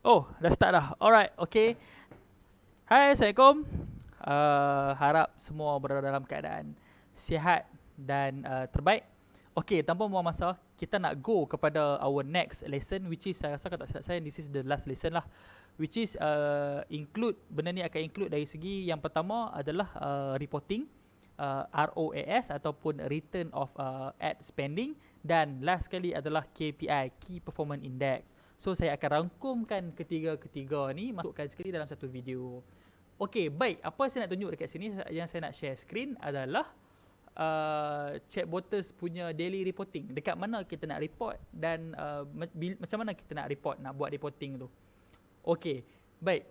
Oh, dah start dah. Alright, okay. Hai, Assalamualaikum. Harap semua berada dalam keadaan sihat dan terbaik. Okay, tanpa membuang masa, kita nak go kepada our next lesson, which is saya rasa kalau tak silap saya, this is the last lesson lah. Which is include, benda ni akan include dari segi yang pertama adalah reporting, ROAS ataupun Return of Ad Spending, dan last sekali adalah KPI, Key Performance Index. So saya akan rangkumkan ketiga-ketiga ni, masukkan sekali dalam satu video. Okey, baik. Apa saya nak tunjuk dekat sini, yang saya nak share screen adalah Chatboters punya daily reporting. Dekat mana kita nak report dan macam mana kita nak report, nak buat reporting tu. Okey, baik.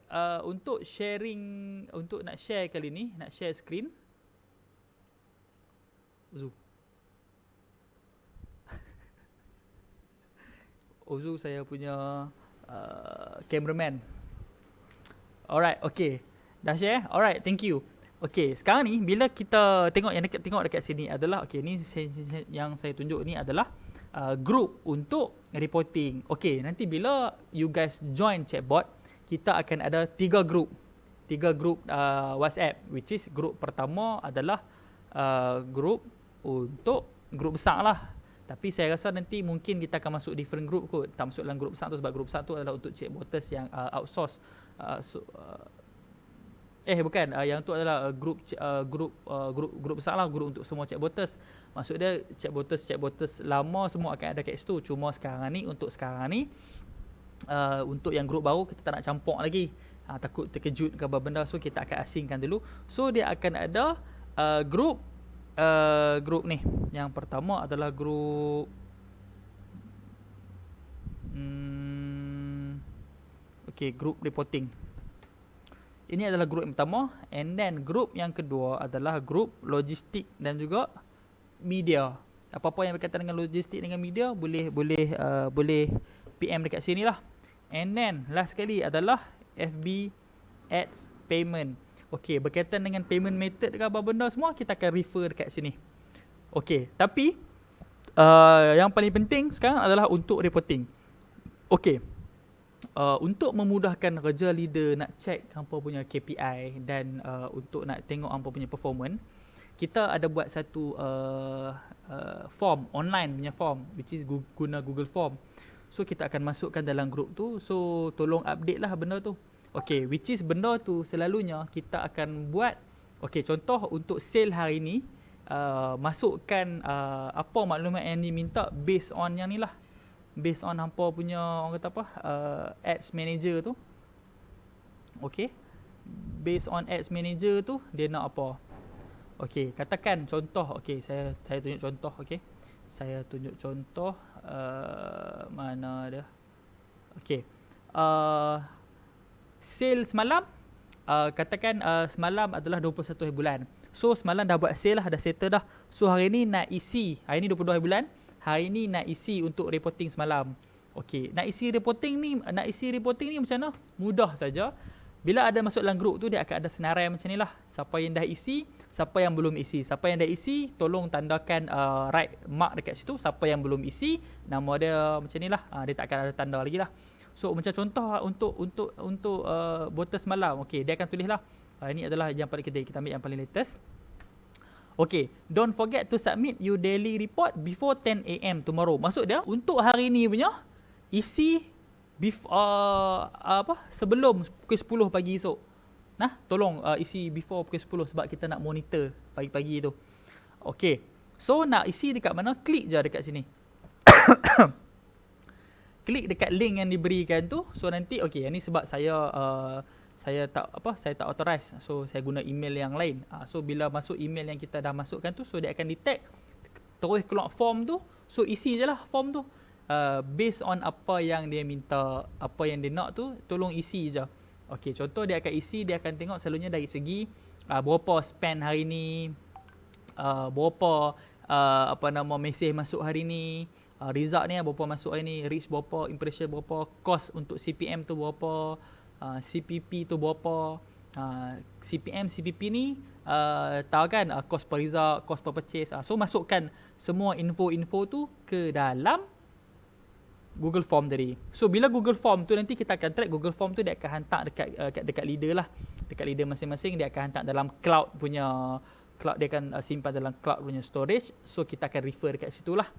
Untuk sharing, untuk nak share kali ni, nak share screen. Zoom. Ozu saya punya cameraman. Alright, okay. Dah share? Alright, thank you. Okay, sekarang ni bila kita tengok yang tengok dekat sini adalah, okay, ni yang saya tunjuk ni adalah group untuk reporting. Okay, nanti bila you guys join chatbot, kita akan ada 3 group. 3 group WhatsApp, which is group pertama adalah group untuk group besar lah. Tapi saya rasa nanti mungkin kita akan masuk different group kot. Tak masuk dalam group besar tu sebab group besar tu adalah untuk chatboters yang outsource. Bukan, yang tu adalah grup besar lah, grup untuk semua chatboters. Maksud dia chatboters lama semua akan ada kat situ. Cuma sekarang ni, untuk sekarang ni untuk yang grup baru kita tak nak campur lagi. Takut terkejut ke apa benda, so kita akan asingkan dulu. So dia akan ada grup ni. Yang pertama adalah grup grup reporting. Ini adalah grup yang pertama, and then grup yang kedua adalah grup logistik dan juga media. Apa-apa yang berkaitan dengan logistik dengan media boleh PM dekat sini lah. And then last sekali adalah FB Ads Payment. Okey, berkaitan dengan payment method ke apa benda semua, kita akan refer dekat sini. Okey, tapi yang paling penting sekarang adalah untuk reporting. Okey, untuk memudahkan kerja leader nak check hampa punya KPI dan untuk nak tengok hampa punya performance, kita ada buat satu form, online punya form, which is guna Google Form. So kita akan masukkan dalam group tu. So tolong update lah benda tu. Okay, which is benda tu selalunya kita akan buat. Okay, contoh untuk sale hari ni, masukkan apa maklumat yang diminta based on yang ni lah. Based on hampa punya, orang kata apa, ads manager tu. Okay, based on ads manager tu, dia nak apa. Okay, katakan contoh. Okay, saya tunjuk contoh. Okay, saya tunjuk contoh. Mana dia. Okay, sale semalam, katakan semalam adalah 21 hari bulan. So semalam dah buat sale lah, dah settle dah. So hari ni nak isi, hari ni 22 hari bulan, hari ni nak isi untuk reporting semalam. Okey, nak isi reporting ni macam mana? Mudah saja. Bila ada masuk dalam group tu, dia akan ada senarai macam ni lah. Siapa yang dah isi, siapa yang belum isi. Siapa yang dah isi, tolong tandakan right mark dekat situ. Siapa yang belum isi, nama dia macam ni lah. Dia tak akan ada tanda lagi lah. So macam contoh untuk botol semalam. Okey, dia akan tulis lah. Ini adalah yang paling kita ambil yang paling latest. Okay, don't forget to submit your daily report before 10 AM tomorrow. Maksud dia, untuk hari ni punya, isi sebelum pukul 10 pagi esok. Nah, tolong isi before pukul 10 sebab kita nak monitor pagi-pagi tu. Okay, so nak isi dekat mana? Klik je dekat sini. Klik dekat link yang diberikan tu. So nanti, okay, yang ni sebab saya tak authorize, so saya guna email yang lain. So bila masuk email yang kita dah masukkan tu, so dia akan detect, terus keluar form tu. So isi je lah form tu, based on apa yang dia minta, apa yang dia nak tu, tolong isi je. Okay, contoh dia akan isi, dia akan tengok selalunya dari segi berapa spend hari ni, berapa mesej masuk hari ni, result ni berapa masuk hari ni, reach berapa, impression berapa, cost untuk CPM tu berapa, CPP tu berapa. CPM, CPP ni tahu kan, cost per result, cost per purchase. So masukkan semua info-info tu ke dalam Google Form tadi. So bila Google Form tu nanti kita akan track Google Form tu dia akan hantar dekat leader lah. Dekat leader masing-masing dia akan hantar dalam cloud dia akan simpan dalam cloud punya storage. So kita akan refer dekat situ lah.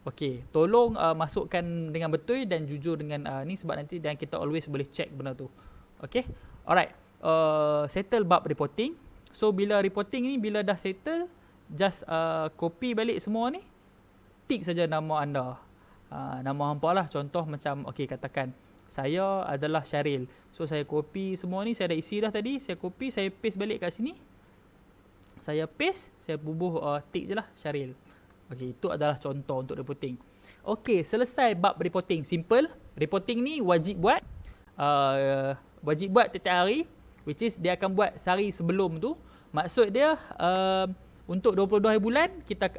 Okey, tolong masukkan dengan betul dan jujur dengan ni sebab nanti dan kita always boleh check benda tu. Okey. Alright. Settle bab reporting. So bila reporting ni bila dah settle, just copy balik semua ni. Tick saja nama anda. Nama hampa lah. Contoh macam katakan saya adalah Syaril. So saya copy semua ni, saya dah isi dah tadi, saya copy, saya paste balik kat sini. Saya paste, saya bubuh tick je lah Syaril. Itu adalah contoh untuk reporting. Selesai bab reporting. Simple. Reporting ni wajib buat. Wajib buat tiap hari, which is dia akan buat sehari sebelum tu. Maksud dia untuk 22 hari bulan kita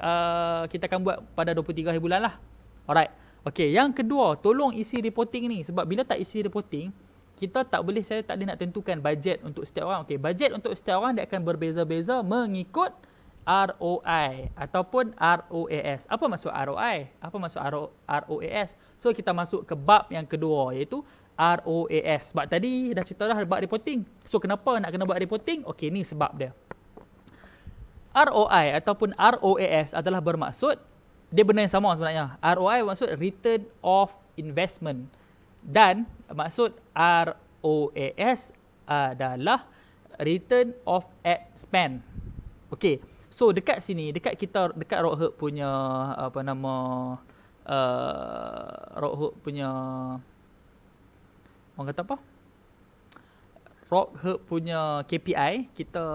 akan buat pada 23 hari bulan lah. Alright. Yang kedua, tolong isi reporting ni sebab bila tak isi reporting, kita saya tak boleh nak tentukan bajet untuk setiap orang. Bajet untuk setiap orang dia akan berbeza-beza mengikut ROI ataupun ROAS. Apa maksud ROI? Apa maksud ROAS? So kita masuk ke bab yang kedua iaitu ROAS. Sebab tadi dah cerita dah bab reporting. So kenapa nak kena buat reporting? Ni sebab dia. ROI ataupun ROAS adalah bermaksud dia benda yang sama sebenarnya. ROI maksud return of investment dan maksud ROAS adalah return of ad spend. So dekat sini, dekat Robhub punya Robhub punya orang kata apa? Robhub punya KPI kita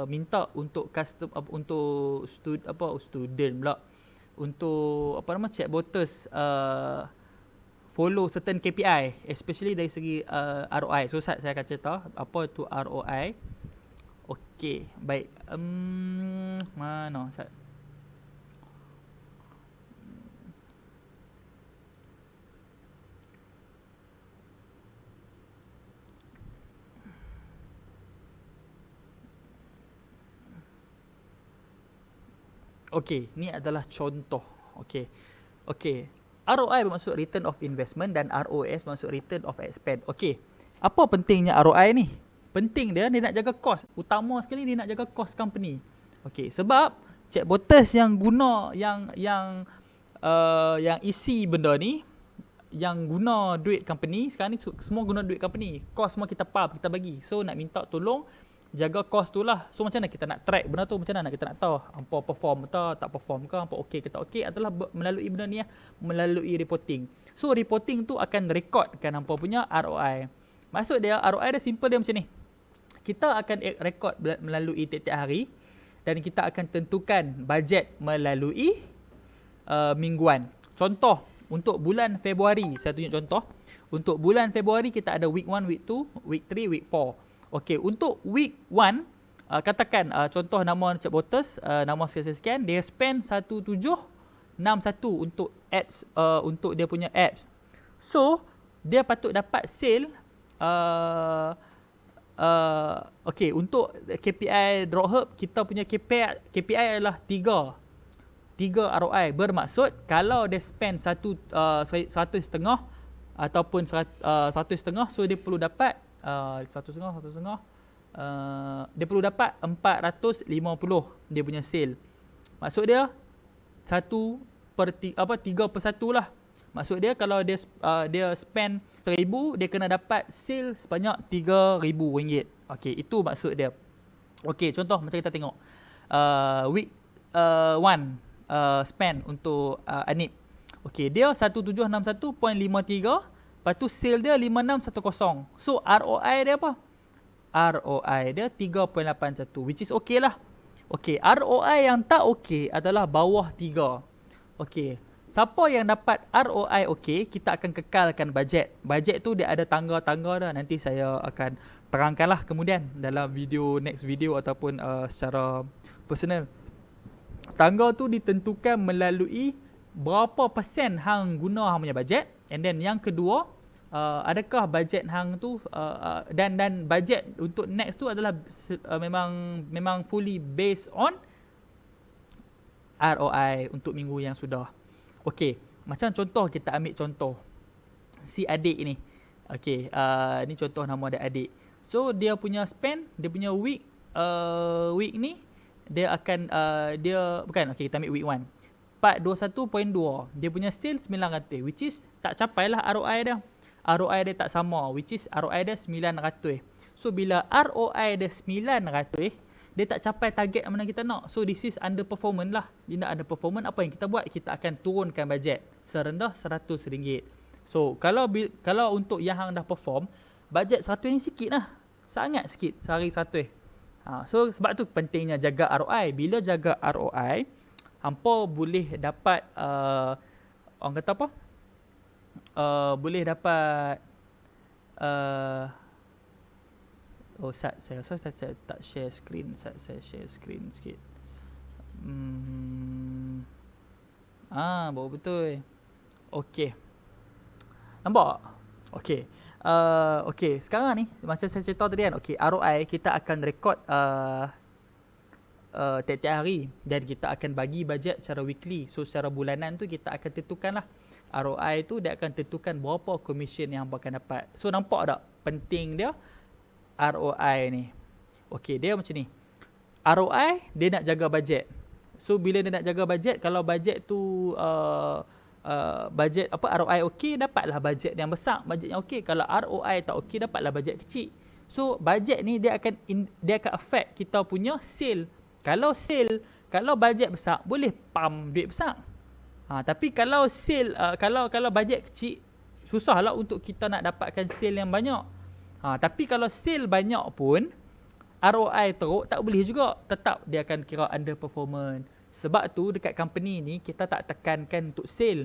minta untuk student pula. Untuk chatbotters follow certain KPI, especially dari segi ROI. So saya akan cerita apa itu ROI. Baik. Mana Ustaz? Ni adalah contoh. ROI bermaksud return of investment dan ROAS bermaksud return of ad spend. Apa pentingnya ROI ni? Penting dia nak jaga kos. Utama sekali dia nak jaga kos company. Sebab chatbotters yang guna yang isi benda ni, yang guna duit company, sekarang ni semua guna duit company. Kos semua kita bagi. So nak minta tolong jaga kos tu lah. So macam mana kita nak track benda tu? Macam mana kita nak tahu hampa perform atau tak perform ke, hampa okey ke tak okey, adalah melalui benda ni melalui reporting. So reporting tu akan rekodkan hampa punya ROI. Maksud dia ROI dia simple dia macam ni. Kita akan rekod melalui tiap-tiap hari dan kita akan tentukan bajet melalui mingguan. Contoh untuk bulan Februari, saya tunjuk contoh. Untuk bulan Februari kita ada week 1, week 2, week 3, week 4. Untuk week 1, katakan contoh nama chatbotters, nama sekian-sekian, dia spend 1761 untuk ads, untuk dia punya ads. So, dia patut dapat sale, untuk KPI Robhub, kita punya KPI adalah 3 ROI. Bermaksud, kalau dia spend 1.5 ataupun 1.5, so dia perlu dapat 1.5, dia perlu dapat 450 dia punya sale. Maksud dia 3/1 lah. Maksud dia kalau dia spend 1,000, dia kena dapat sale sebanyak RM3,000. Itu maksud dia. Contoh macam kita tengok week 1 spend untuk Anip. Dia 1761.53. Lepas tu sale dia 5610. So ROI dia apa? ROI dia 3.81, which is lah. ROI yang tak adalah bawah 3. Siapa yang dapat ROI kita akan kekalkan bajet. Bajet tu dia ada tangga-tangga dah. Nanti saya akan terangkanlah kemudian dalam next video ataupun secara personal. Tangga tu ditentukan melalui berapa persen hang guna hang punya bajet. And then yang kedua, adakah bajet hang tu dan bajet untuk next tu adalah memang fully based on ROI untuk minggu yang sudah. Macam contoh, kita ambil contoh si adik ni. Okay, ni contoh nama ada adik. So dia punya spend, dia punya week ni dia akan dia bukan, okay, kita ambil week 1. Part 21.2, dia punya sale 900, which is tak capai lah ROI dia. ROI dia tak sama, which is ROI dia 900. So bila ROI dia 900, dia tak capai target mana kita nak. So this is underperformance lah. Bila underperformance, apa yang kita buat? Kita akan turunkan bajet serendah RM100. So kalau untuk yang hang dah perform, bajet RM100 ni sikit lah. Sangat sikit, sehari RM100. So sebab tu pentingnya jaga ROI. Bila jaga ROI, hampa boleh dapat orang kata apa? Boleh dapat saya rasa saya tak share screen. Saya share screen sikit. Baru betul. Okey. Nampak? Okey. Okey, sekarang ni macam saya cerita tadi kan. Okey, ROI kita akan rekod tiap-tiap hari dan kita akan bagi bajet secara weekly. So secara bulanan tu kita akan tentukanlah ROI tu, dia akan tentukan berapa commission yang hangpa akan dapat. So nampak tak penting dia ROI ni? Okey, dia macam ni. ROI dia nak jaga bajet. So bila dia nak jaga bajet, kalau bajet tu bajet apa ROI okey, dapatlah bajet yang besar. Bajet yang okey. Kalau ROI tak okey, dapatlah bajet kecil. So bajet ni dia akan affect kita punya sale. Kalau bajet besar, boleh pump duit besar. Tapi kalau sale kalau bajet kecil, susahlah untuk kita nak dapatkan sale yang banyak. Tapi kalau sale banyak pun, ROI teruk, tak boleh juga. Tetap dia akan kira underperformance. Sebab tu dekat company ni kita tak tekankan untuk sale.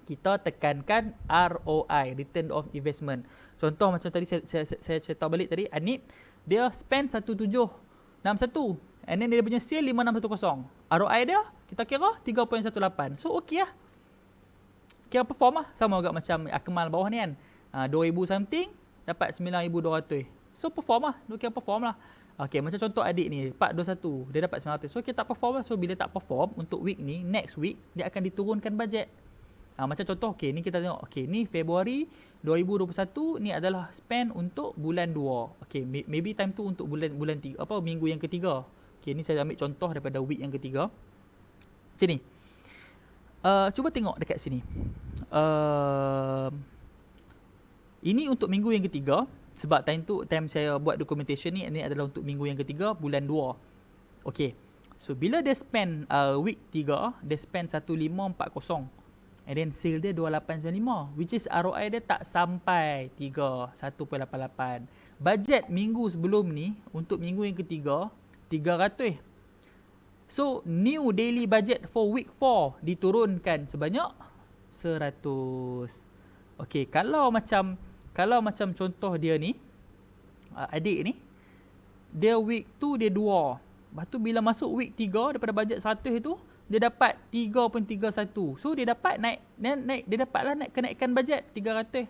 Kita tekankan ROI, return of investment. Contoh macam tadi saya cerita balik tadi, Anip dia spend 1761 and then dia punya sale 5610. ROI dia kita kira 3.18. So okey lah. Kira perform lah. Sama juga macam Akmal bawah ni kan. 2000 something dapat 9200. So perform lah. Dia kira perform lah. Okey, macam contoh adik ni, part 21, dia dapat 900. So kita tak perform lah. So bila tak perform untuk week ni, next week dia akan diturunkan bajet. Macam contoh, okey, ni kita tengok. Okey, ni Februari 2021, ni adalah spend untuk bulan 2. Okey, maybe time tu untuk bulan 3, minggu yang ketiga. Okey, ni saya ambil contoh daripada week yang ketiga. Macam ni. Cuba tengok dekat sini. Ini untuk minggu yang ketiga. Sebab time saya buat documentation ni adalah untuk minggu yang ketiga, bulan 2. Okey. So bila dia spend week 3, dia spend 1540. And then sale dia 2895, which is ROI dia tak sampai 1.88. Bajet minggu sebelum ni untuk minggu yang ketiga 300. So new daily budget for week 4 diturunkan sebanyak 100. Okey, kalau macam contoh dia ni, adik ni, dia week tu dia 2. Lepas tu bila masuk week 3 daripada bajet 100 itu, dia dapat 3.31. So dia dapat dia dapatlah kenaikan bajet 300.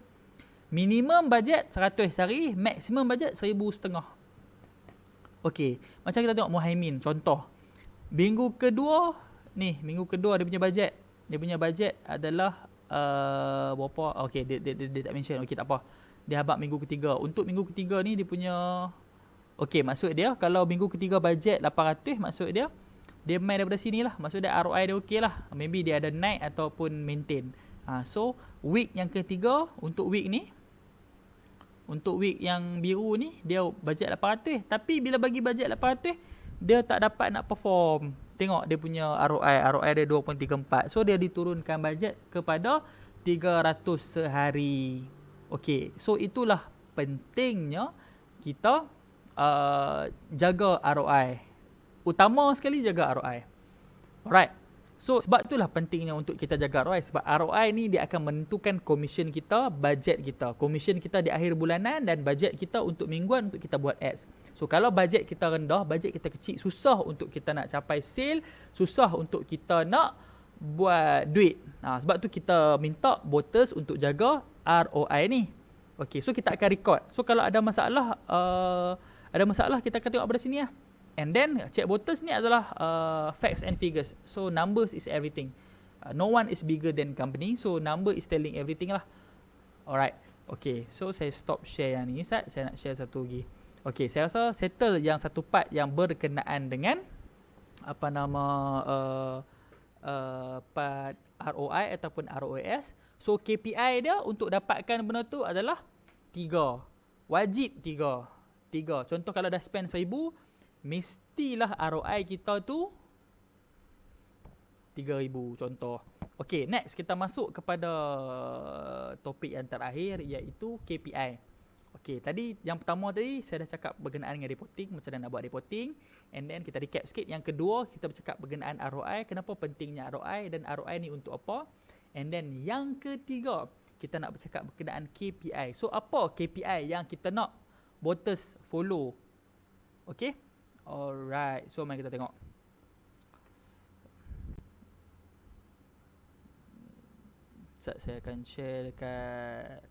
Minimum bajet 100 sehari, maksimum bajet 1,500. Okey, macam kita tengok Muhaimin contoh. Minggu kedua dia punya bajet. Dia punya bajet adalah berapa? Okey, dia tak mention. Okey, tak apa. Dia habaq minggu ketiga. Untuk minggu ketiga ni dia punya, okey, maksud dia kalau minggu ketiga bajet 800, maksud dia main daripada sini lah. Maksud dia ROI dia okey lah. Maybe dia ada naik ataupun maintain. So week yang ketiga, untuk week yang biru ni, dia bajet 800. Tapi bila bagi bajet 800, dia tak dapat nak perform. Tengok dia punya ROI dia 2.34. So dia diturunkan bajet kepada 300 sehari. Okey, so itulah pentingnya kita jaga ROI. Utama sekali jaga ROI. Alright. So sebab itulah pentingnya untuk kita jaga ROI. Sebab ROI ni dia akan menentukan komisen kita, bajet kita. Komisen kita di akhir bulanan dan bajet kita untuk mingguan untuk kita buat ads. So kalau bajet kita rendah, bajet kita kecil, susah untuk kita nak capai sale, susah untuk kita nak buat duit. Sebab tu kita minta voters untuk jaga ROI ni. Okay, so kita akan record. So kalau ada masalah kita akan tengok pada sini lah. And then check voters ni adalah facts and figures. So numbers is everything. No one is bigger than company. So number is telling everything lah. Alright. Okay, so saya stop share yang ni Sat. Saya nak share satu lagi. Okay, saya rasa settle yang satu part yang berkenaan dengan apa nama part ROI ataupun ROAS. So KPI dia untuk dapatkan benda tu adalah 3. Wajib 3. Contoh kalau dah spend 1000, mestilah ROI kita tu 3000 contoh. Okey, next kita masuk kepada topik yang terakhir iaitu KPI. Okey, tadi yang pertama tadi saya dah cakap berkenaan dengan reporting, macam mana nak buat reporting. And then kita recap sikit. Yang kedua, kita bercakap berkenaan ROI, kenapa pentingnya ROI dan ROI ni untuk apa. And then yang ketiga, kita nak bercakap berkenaan KPI. So apa KPI yang kita nak voters follow? Okey? Alright, so mari kita tengok. Saya akan share dekat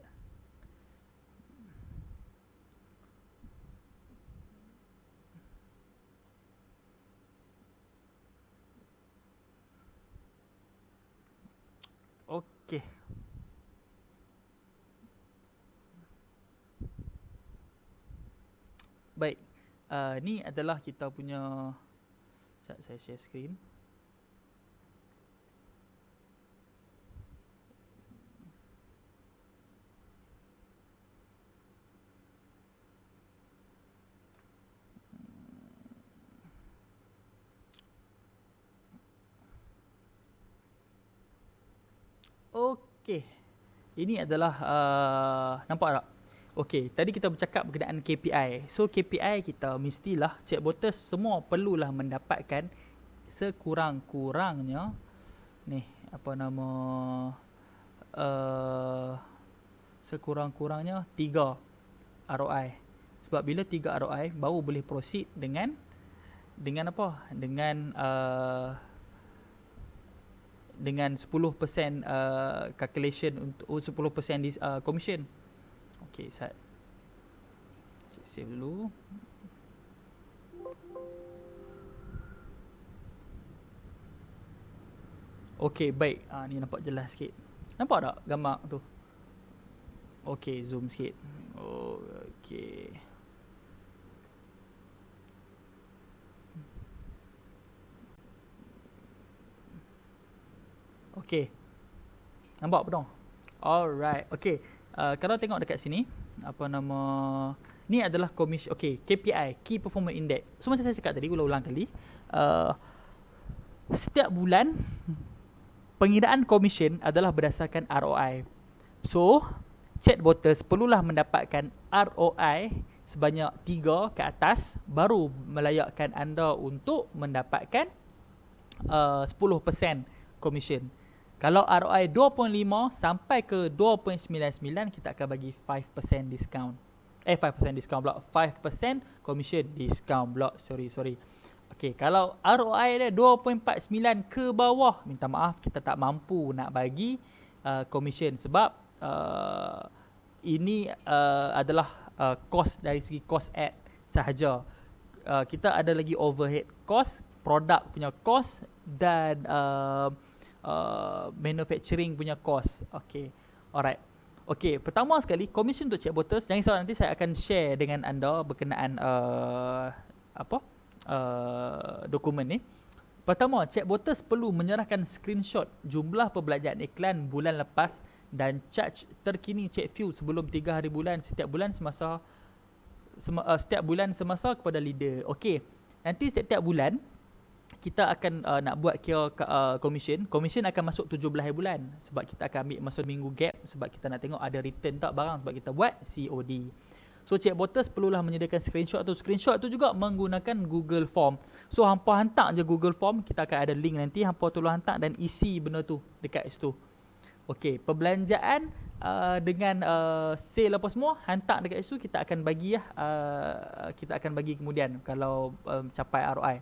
okey. Baik. Ni adalah kita punya, saya share screen. Okey. Ini adalah nampak tak? Okey, tadi kita bercakap berkenaan KPI. So KPI kita mestilah checkboxes semua perlulah mendapatkan sekurang-kurangnya ni apa nama sekurang-kurangnya 3 ROI. Sebab bila 3 ROI baru boleh proceed dengan apa? Dengan 10% calculation untuk 10% commission. Okey, saya save dulu. Okey, baik. Ni nampak jelas sikit. Nampak tak gambar tu? Okey, zoom sikit. Okey. Okey. Nampak betul? Alright. Okey. Kalau tengok dekat sini, apa nama, ni adalah komisi. Okey, KPI, Key Performance Index. So macam saya cakap tadi, ulang-ulang kali, setiap bulan pengiraan komisen adalah berdasarkan ROI. So, checkboxes perlulah mendapatkan ROI sebanyak 3 ke atas baru melayakkan anda untuk mendapatkan 10% komisen. Kalau ROI 2.5 sampai ke 2.99, kita akan bagi 5% discount. 5% discount pula. 5% commission discount pula. Sorry. Okey, kalau ROI dia 2.49 ke bawah, minta maaf, kita tak mampu nak bagi commission sebab ini adalah cost dari segi cost ad sahaja. Kita ada lagi overhead cost, produk punya cost dan manufacturing punya cost. Okey. Alright. Okey, pertama sekali commission untuk checkboxes. Jangan risau, nanti saya akan share dengan anda berkenaan dokumen ni. Pertama, checkboxes perlu menyerahkan screenshot jumlah perbelanjaan iklan bulan lepas dan charge terkini check view sebelum 3 hari bulan setiap bulan semasa kepada leader. Okey. Nanti setiap bulan kita akan nak buat kira commission akan masuk 17 hari bulan sebab kita akan ambil masa minggu gap sebab kita nak tengok ada return tak barang sebab kita buat COD. So checkboxes perlulah menyediakan screenshot tu. Screenshot tu juga menggunakan Google Form. So hampa hantar je Google Form, kita akan ada link nanti, hampa tolong hantar dan isi benda tu dekat situ. Okey, perbelanjaan dengan sale apa semua hantar dekat situ, kita akan bagi kita akan bagi kemudian kalau capai ROI.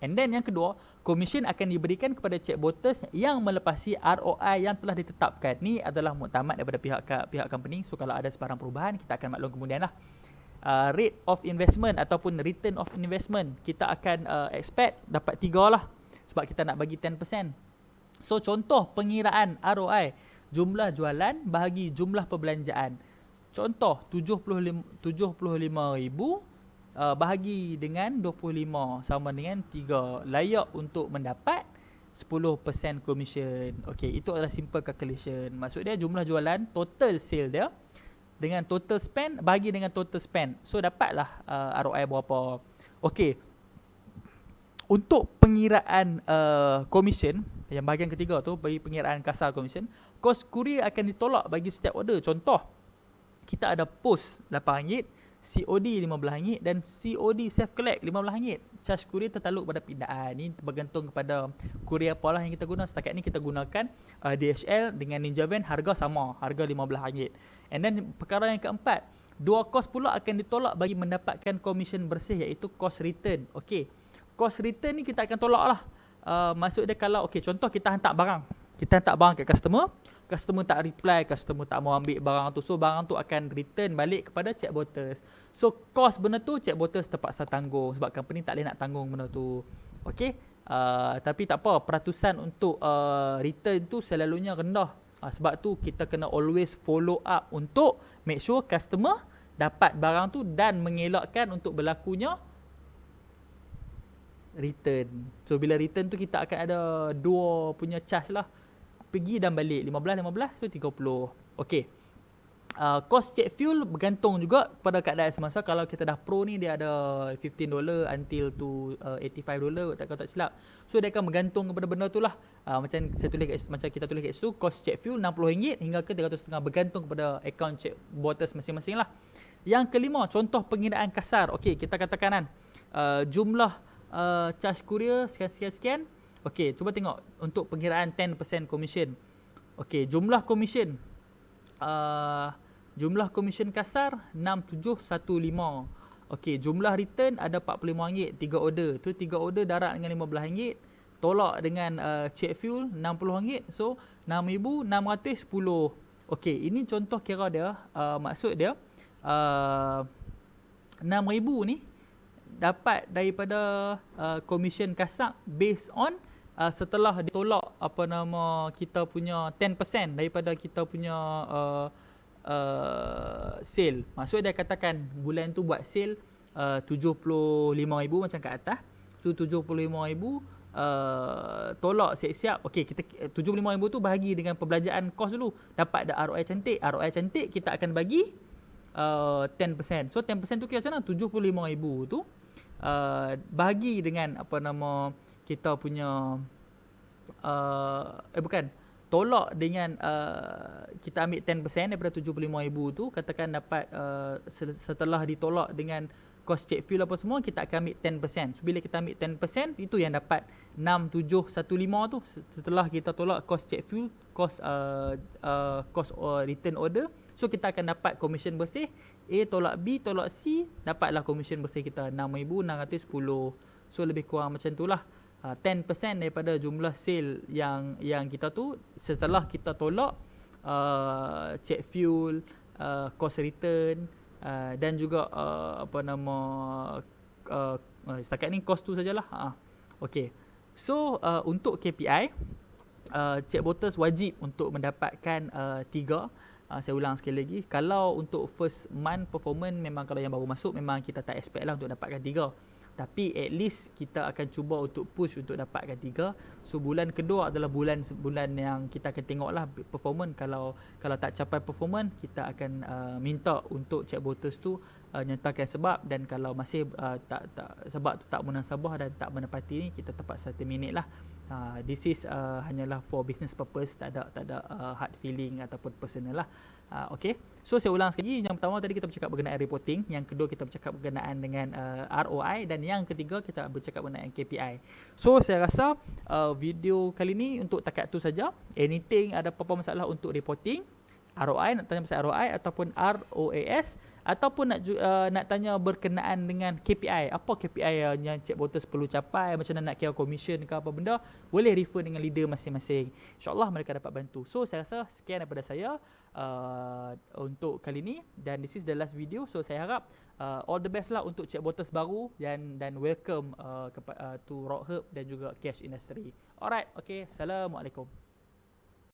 And then yang kedua, komisen akan diberikan kepada checkboxes yang melepasi ROI yang telah ditetapkan. Ni adalah muktamad daripada pihak company. So kalau ada sebarang perubahan, kita akan maklum kemudian lah. Rate of investment ataupun return of investment, kita akan expect dapat 3 lah sebab kita nak bagi 10%. So contoh pengiraan ROI jumlah jualan bahagi jumlah perbelanjaan. Contoh 75,000 bahagi dengan 25 sama dengan 3, layak untuk mendapat 10% commission. Okey, itu adalah simple calculation. Maksud dia jumlah jualan, total sale dia dengan total spend bagi dengan total spend. So dapatlah ROI berapa. Okey. Untuk pengiraan commission, yang bahagian ketiga tu bagi pengiraan kasar commission, kos kurier akan ditolak bagi setiap order. Contoh, kita ada post RM8, COD RM15 dan COD self collect RM15. Charge kurier tertaluk pada pindaan. Ini bergantung kepada kurier apalah yang kita guna. Setakat ni kita gunakan DHL dengan Ninja Van, harga sama, harga RM15. And then perkara yang keempat, dua kos pula akan ditolak bagi mendapatkan komisen bersih, iaitu kos return. Okey, kos return ni kita akan tolak lah. Maksud dia kalau, okey, contoh kita hantar barang. Kita hantar barang ke customer, customer tak reply, customer tak mau ambil barang tu. So barang tu akan return balik kepada Chat Bottles. So kos benda tu Chat Bottles terpaksa tanggung sebab company tak boleh nak tanggung benda tu. Okey, tapi tak apa, peratusan untuk return tu selalunya rendah. Sebab tu kita kena always follow up untuk make sure customer dapat barang tu dan mengelakkan untuk berlakunya return. So bila return tu kita akan ada dua punya charge lah, pergi dan balik, 15 so 30. Okey. Cost jet fuel bergantung juga pada keadaan semasa. Kalau kita dah pro ni dia ada $15 until to $85 tak silap. So dia akan bergantung kepada benda tu lah. Macam saya tulis macam kita tulis kat situ, cost jet fuel RM60 hingga ke $300.5 bergantung kepada account Chat Bottles masing-masing lah. Yang kelima, contoh pengiraan kasar. Okey, kita katakan kan jumlah charge kurier sekian. Okey, cuba tengok untuk pengiraan 10% commission. Okey, jumlah commission kasar 6715. Okey, jumlah return ada RM45, 3 order. Tu 3 order darat dengan RM15, tolak dengan jet fuel RM60. So 6610. Okey, ini contoh kira dia, maksud dia 6000 ni dapat daripada commission kasar based on setelah ditolak kita punya 10% daripada kita punya sale. Maksud dia katakan bulan tu buat sale 75,000 macam kat atas. Tu 75,000 tolak siap-siap. Okey, kita 75,000 tu bahagi dengan perbelanjaan kos dulu. Dapat dah ROI cantik. ROI cantik kita akan bagi 10%. So 10% tu kira macam mana? 75,000 tu bahagi dengan kita punya tolak dengan kita ambil 10% daripada 75,000 tu, katakan dapat setelah ditolak dengan kos jet fuel apa semua, kita akan ambil 10%. So bila kita ambil 10%, itu yang dapat 6715 tu setelah kita tolak kos jet fuel, kos return order. So kita akan dapat komisen bersih. A tolak B tolak C, dapatlah komisen bersih kita 6,610. So lebih kurang macam tu lah. 10% daripada jumlah sale yang kita tu setelah kita tolak check fuel, cost return dan juga setakat ni cost tu sajalah. Okey. So untuk KPI, Chat Bottles wajib untuk mendapatkan 3. Saya ulang sekali lagi, kalau untuk first month performance, memang kalau yang baru masuk memang kita tak expect lah untuk dapatkan 3. Tapi at least kita akan cuba untuk push untuk dapatkan 3. So bulan kedua adalah bulan yang kita akan tengoklah performance. Kalau tak capai performance, kita akan minta untuk Chat Bottles tu nyatakan sebab, dan kalau masih sebab tu tak munasabah dan tak menepati ni, kita terpaksa terminate lah. This is hanyalah for business purpose, tak ada hard feeling ataupun personal lah. Okay, so saya ulang sekali. Yang pertama tadi kita bercakap berkenaan reporting, yang kedua kita bercakap berkenaan dengan ROI, dan yang ketiga kita bercakap berkenaan KPI. So saya rasa video kali ni untuk takat tu saja. Anything, ada apa-apa masalah untuk reporting, ROI, nak tanya pasal ROI ataupun ROAS, ataupun nak tanya berkenaan dengan KPI, apa KPI yang Chat Bottles perlu capai, macam mana nak kira commission ke apa benda, boleh refer dengan leader masing-masing. InsyaAllah mereka dapat bantu. So saya rasa sekian daripada saya untuk kali ni, dan this is the last video. So saya harap all the best lah untuk Chat Bottles baru, dan welcome to Rockherb dan juga Cash Industry. Alright, okay, Assalamualaikum.